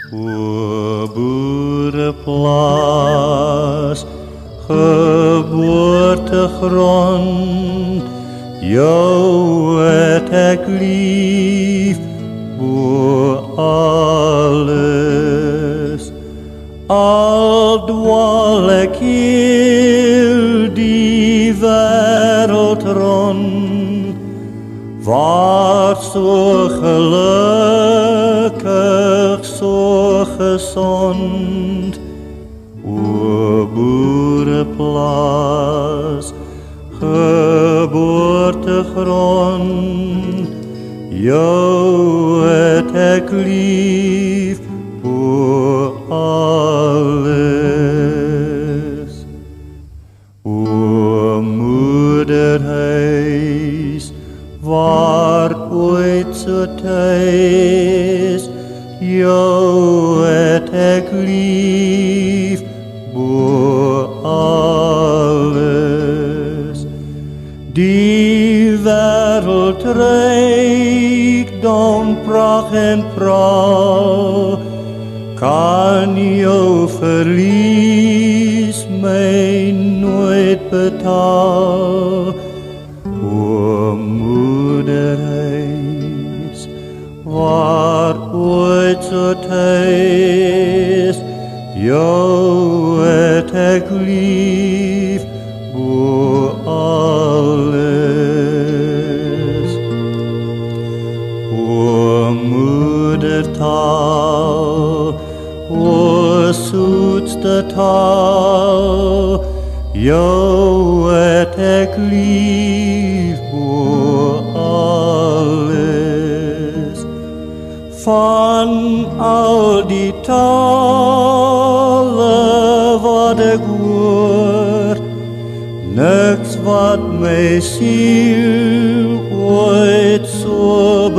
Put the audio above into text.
O boereplaas, geboortegrond, jou het ek lief bo alles. Al dwaal ek heel die wêreld rond, waar so gelukkig, so gesond. O boereplaas, geboortegrond, jou het ek lief bo alles. O moederhuis, waar ooit so tuis, jou het ek lief bo alles. Die wêreld rykdom, pracht en praal, kan jou verlies my nooit betaal. O moederhuis, waar ooit so tuis, jou het ek lief bo alles. O moedertaal, o soetste taal, jou het ek lief bo alles. Van al die tale wat ek hoor, niks wat my siel ooit so